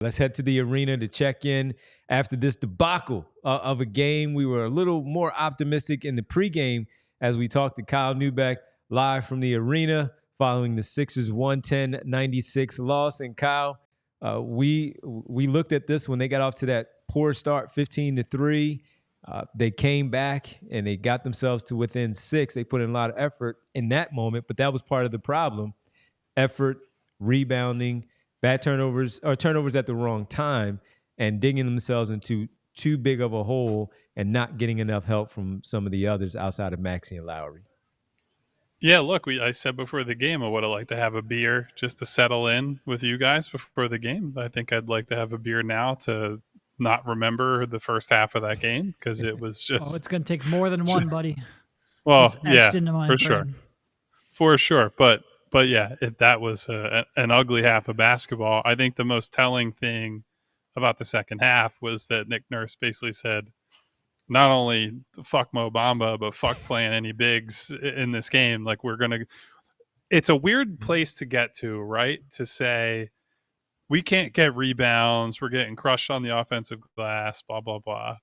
Let's head to the arena to check in after this debacle of a game. We were a little more optimistic in the pregame as we talked to Kyle Neubeck live from the arena following the Sixers 110-96 loss. And Kyle, we looked at this when they got off to that poor start, 15-3. They came back and they got themselves to within 6. They put in a lot of effort in that moment, but that was part of the problem. Effort, rebounding, bad turnovers or turnovers at the wrong time, and digging themselves into too big of a hole and not getting enough help from some of the others outside of Maxey and Lowry. Yeah, look, I said before the game I would have liked to have a beer just to settle in with you guys before the game. I think I'd like to have a beer now to not remember the first half of that game because it was just... Oh, it's going to take more than one, buddy. Well, yeah, for sure. For sure. But yeah, that was an ugly half of basketball. I think the most telling thing about the second half was that Nick Nurse basically said, not only fuck Mo Bamba, but fuck playing any bigs in this game. Like, it's a weird place to get to, right? To say, we can't get rebounds. We're getting crushed on the offensive glass, blah, blah, blah.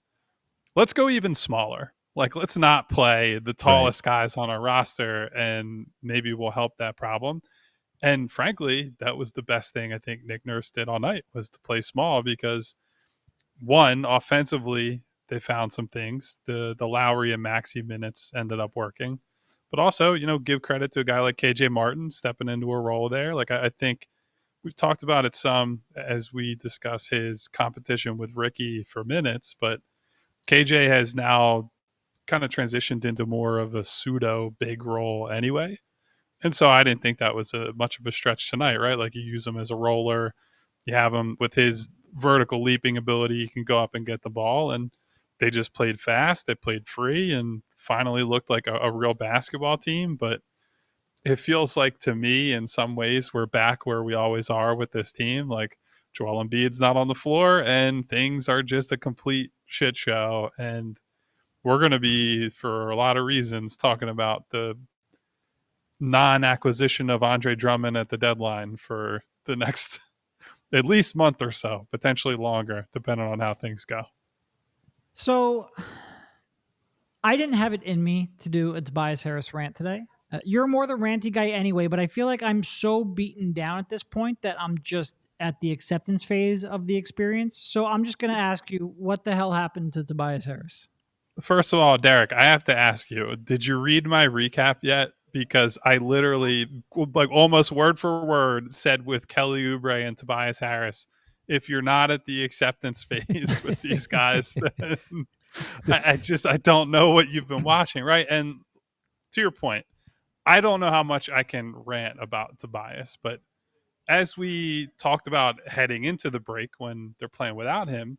Let's go even smaller. Like, let's not play the tallest guys on our roster, and maybe we'll help that problem. And frankly, that was the best thing I think Nick Nurse did all night, was to play small because, one, offensively, they found some things. The Lowry and Maxey minutes ended up working. But also, give credit to a guy like KJ Martin stepping into a role there. Like, I think we've talked about it some as we discuss his competition with Ricky for minutes, but KJ has now kind of transitioned into more of a pseudo big role anyway. And so I didn't think that was much of a stretch tonight, right? Like, you use him as a roller. You have him with his vertical leaping ability. He can go up and get the ball. And they just played fast. They played free and finally looked like a real basketball team. But it feels like, to me, in some ways, we're back where we always are with this team. Like, Joel Embiid's not on the floor and things are just a complete shit show. And we're going to be, for a lot of reasons, talking about the non-acquisition of Andre Drummond at the deadline for the next at least month or so, potentially longer, depending on how things go. So I didn't have it in me to do a Tobias Harris rant today. You're more the ranty guy anyway, but I feel like I'm so beaten down at this point that I'm just at the acceptance phase of the experience. So I'm just going to ask you, what the hell happened to Tobias Harris? First of all, Derek, I have to ask you, did you read my recap yet? Because I literally, like, almost word for word said with Kelly Oubre and Tobias Harris, if you're not at the acceptance phase with these guys, then I don't know what you've been watching, right? And to your point, I don't know how much I can rant about Tobias, but as we talked about heading into the break when they're playing without him,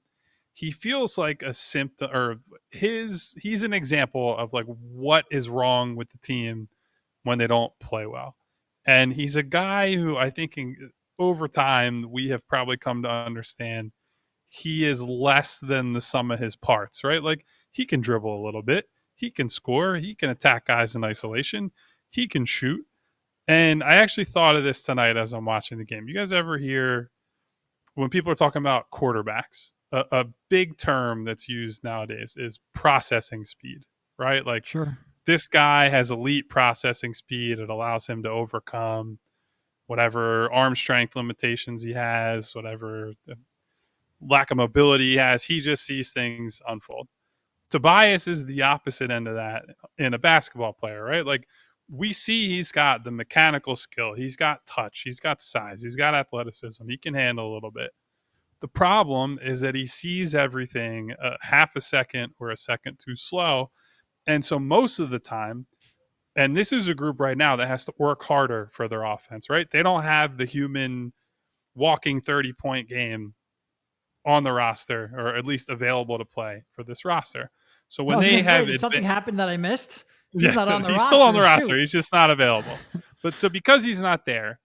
he feels like a symptom, or he's an example of like what is wrong with the team when they don't play well. And he's a guy who I think over time we have probably come to understand he is less than the sum of his parts, right? Like, he can dribble a little bit, he can score, he can attack guys in isolation, he can shoot. And I actually thought of this tonight as I'm watching the game. You guys ever hear when people are talking about quarterbacks, a big term that's used nowadays is processing speed, right? Like, sure, this guy has elite processing speed. It allows him to overcome whatever arm strength limitations he has, whatever lack of mobility he has. He just sees things unfold. Tobias is the opposite end of that in a basketball player, right? Like, we see he's got the mechanical skill. He's got touch. He's got size. He's got athleticism. He can handle a little bit. The problem is that he sees everything a half a second or a second too slow. And so most of the time, and this is a group right now that has to work harder for their offense, right? They don't have the human walking 30-point game on the roster, or at least available to play for this roster. So when they have something happened that I missed. He's not on the roster. He's still on the roster. He's just not available. But so because he's not there,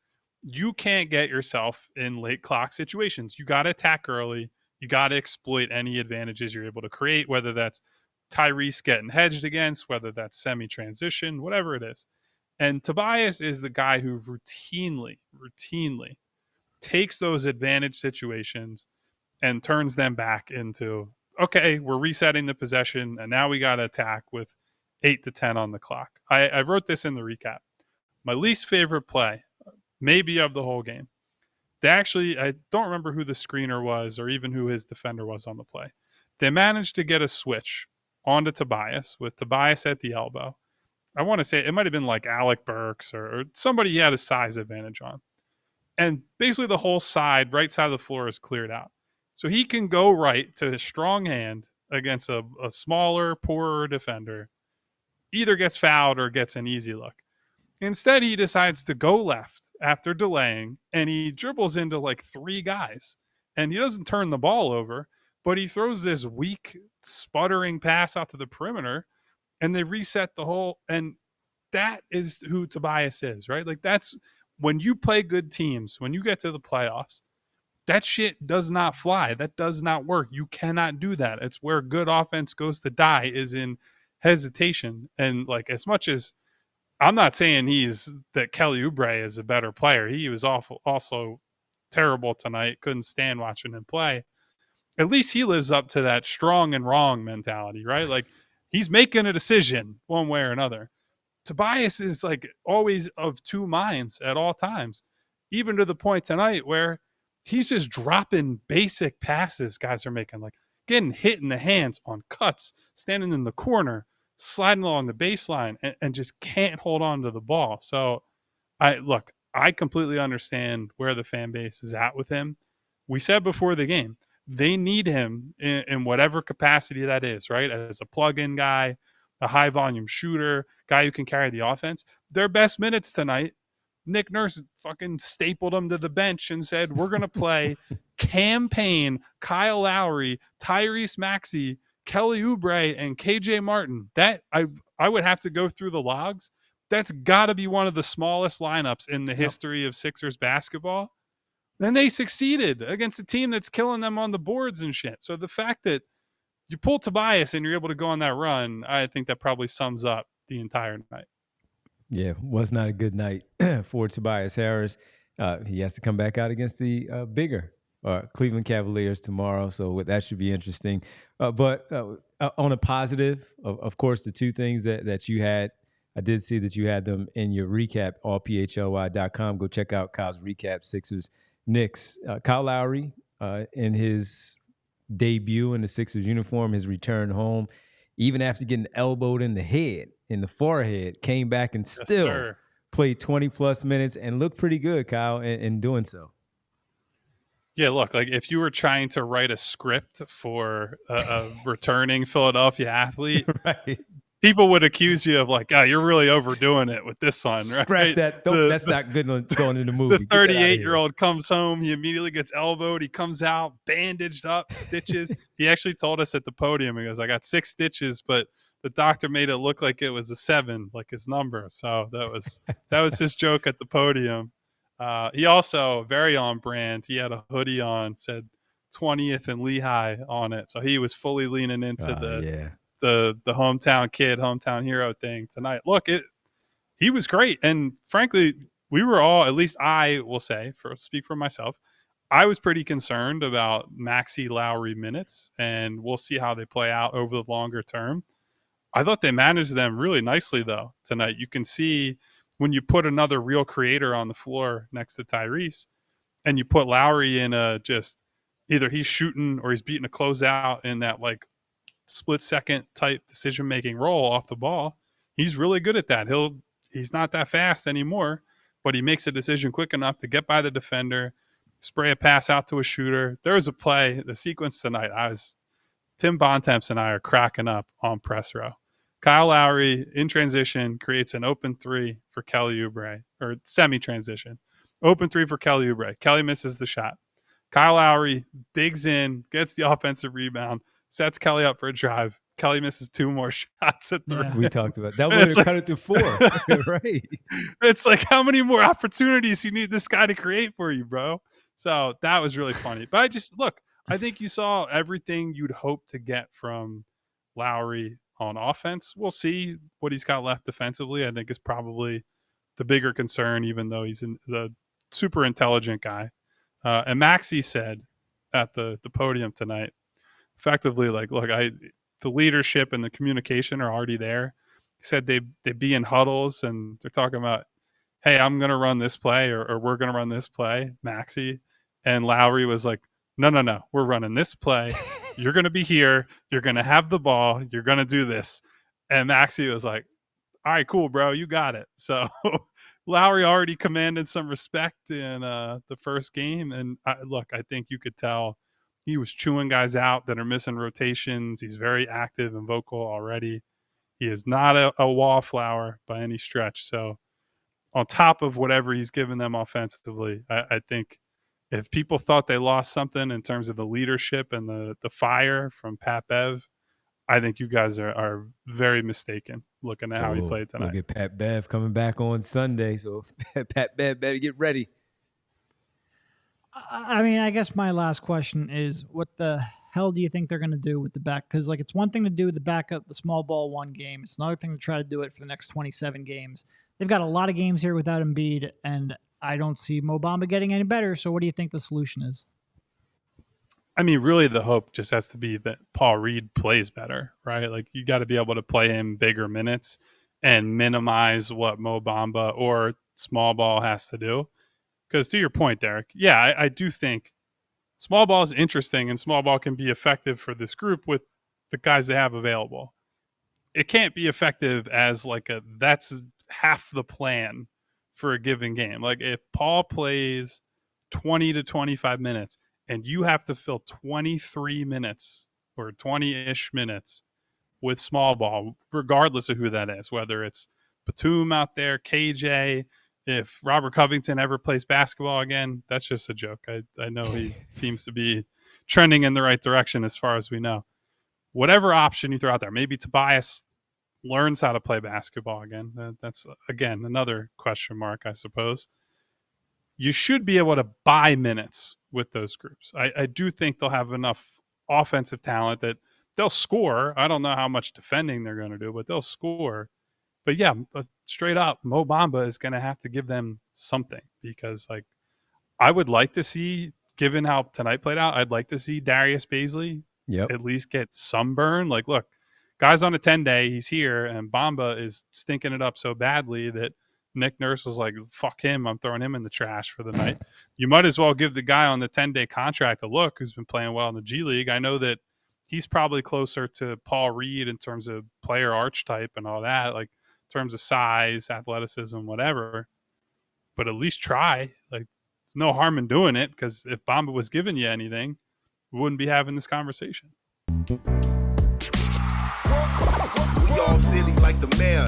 you can't get yourself in late clock situations. You got to attack early. You got to exploit any advantages you're able to create, whether that's Tyrese getting hedged against, whether that's semi-transition, whatever it is. And Tobias is the guy who routinely takes those advantage situations and turns them back into, okay, we're resetting the possession, and now we got to attack with 8 to 10 on the clock. I wrote this in the recap. My least favorite play, maybe of the whole game. I don't remember who the screener was or even who his defender was on the play. They managed to get a switch onto Tobias with Tobias at the elbow. I want to say it might have been like Alec Burks or somebody he had a size advantage on. And basically the whole right side of the floor is cleared out. So he can go right to his strong hand against a smaller, poorer defender, either gets fouled or gets an easy look. Instead, he decides to go left after delaying, and he dribbles into like 3 guys. And he doesn't turn the ball over, but he throws this weak, sputtering pass out to the perimeter, and they reset the whole. And that is who Tobias is, right? Like, that's when you play good teams, when you get to the playoffs, that shit does not fly. That does not work. You cannot do that. It's where good offense goes to die, is in hesitation. And like, as much as I'm not saying that Kelly Oubre is a better player. He was also terrible tonight. Couldn't stand watching him play. At least he lives up to that strong and wrong mentality, right? Like, he's making a decision one way or another. Tobias is like always of 2 minds at all times, even to the point tonight where he's just dropping basic passes guys are making, like getting hit in the hands on cuts, standing in the corner, sliding along the baseline, and just can't hold on to the ball. So I completely understand where the fan base is at with him. We said before the game, they need him in whatever capacity that is, right? As a plug-in guy, a high volume shooter, guy who can carry the offense. Their best minutes tonight, Nick Nurse fucking stapled him to the bench and said, we're going to play Cam Payne, Kyle Lowry, Tyrese Maxey, Kelly Oubre, and KJ Martin. That I would have to go through the logs. That's got to be one of the smallest lineups in the history of Sixers basketball. And they succeeded against a team that's killing them on the boards and shit. So the fact that you pull Tobias and you're able to go on that run, I think that probably sums up the entire night. Yeah, was not a good night for Tobias Harris. He has to come back out against the bigger Cleveland Cavaliers tomorrow, so that should be interesting. But on a positive, of course, the 2 things that you had, I did see that you had them in your recap, allphly.com. Go check out Kyle's recap, Sixers Knicks. Kyle Lowry in his debut in the Sixers uniform, his return home, even after getting elbowed in the head, in the forehead, came back and still played 20-plus minutes and looked pretty good, Kyle, in doing so. Yeah, look, like if you were trying to write a script for a returning Philadelphia athlete, right, people would accuse you of like, oh, you're really overdoing it with this one, right? Scrap that. That's not good going in the movie. The 38-year-old comes home. He immediately gets elbowed. He comes out bandaged up, stitches. He actually told us at the podium, he goes, I got 6 stitches, but the doctor made it look like it was a 7, like his number. So that was his joke at the podium. He also, very on brand, he had a hoodie on, said 20th and Lehigh on it. So he was fully leaning into the hometown kid, hometown hero thing tonight. Look, he was great. And frankly, we were all, at least I will say, speak for myself, I was pretty concerned about Maxey Lowry minutes, and we'll see how they play out over the longer term. I thought they managed them really nicely, though, tonight. You can see when you put another real creator on the floor next to Tyrese, and you put Lowry in just either he's shooting or he's beating a closeout in that like split-second type decision-making role off the ball. He's really good at that. He's not that fast anymore, but he makes a decision quick enough to get by the defender, spray a pass out to a shooter. There was a play, the sequence tonight. Tim Bontemps and I are cracking up on press row. Kyle Lowry in transition creates an open 3 for Kelly Oubre, or semi-transition. Open 3 for Kelly Oubre. Kelly misses the shot. Kyle Lowry digs in, gets the offensive rebound, sets Kelly up for a drive. Kelly misses 2 more shots at the rim. We talked about that. Would have cut it to 4, right? It's like, how many more opportunities you need this guy to create for you, bro? So that was really funny. But I think you saw everything you'd hope to get from Lowry on offense. We'll see what he's got left defensively. I think is probably the bigger concern, even though he's the super intelligent guy. And Maxey said at the podium tonight, effectively, like, look, the leadership and the communication are already there. He said they be in huddles and they're talking about, hey, I'm going to run this play or we're going to run this play, Maxey. And Lowry was like, no, we're running this play. You're going to be here. You're going to have the ball. You're going to do this. And Maxey was like, all right, cool, bro. You got it. So Lowry already commanded some respect in the first game. And look, I think you could tell he was chewing guys out that are missing rotations. He's very active and vocal already. He is not a wallflower by any stretch. So on top of whatever he's given them offensively, I think if people thought they lost something in terms of the leadership and the fire from Pat Bev, I think you guys are very mistaken looking at how he played tonight. Look at Pat Bev coming back on Sunday, so Pat Bev better get ready. I mean, I guess my last question is, what the hell do you think they're going to do with the back? Because, like, it's one thing to do the backup, the small ball one game. It's another thing to try to do it for the next 27 games. They've got a lot of games here without Embiid, and I don't see Mo Bamba getting any better. So what do you think the solution is? I mean, really, the hope just has to be that Paul Reed plays better, right? Like, you got to be able to play him bigger minutes and minimize what Mo Bamba or small ball has to do. Because to your point, Derek, yeah, I do think small ball is interesting and small ball can be effective for this group with the guys they have available. It can't be effective as like that's half the plan for a given game. Like, if Paul plays 20 to 25 minutes and you have to fill 23 minutes or 20-ish minutes with small ball, regardless of who that is, whether it's Batum out there, KJ, if Robert Covington ever plays basketball again, that's just a joke. I know he seems to be trending in the right direction as far as we know. Whatever option you throw out there, maybe Tobias learns how to play basketball again. That's, again, another question mark, I suppose. You should be able to buy minutes with those groups. I do think they'll have enough offensive talent that they'll score. I don't know how much defending they're going to do, but they'll score. But yeah, straight up, Mo Bamba is going to have to give them something, because, like, I would like to see, given how tonight played out, I'd like to see Darius Bazley at least get some burn. Like, look, guy's on a 10-day, he's here, and Bamba is stinking it up so badly that Nick Nurse was like, fuck him, I'm throwing him in the trash for the night. You might as well give the guy on the 10-day contract a look who's been playing well in the G League. I know that he's probably closer to Paul Reed in terms of player archetype and all that, like in terms of size, athleticism, whatever. But at least try. Like, no harm in doing it, because if Bamba was giving you anything, we wouldn't be having this conversation. We all silly like the mayor.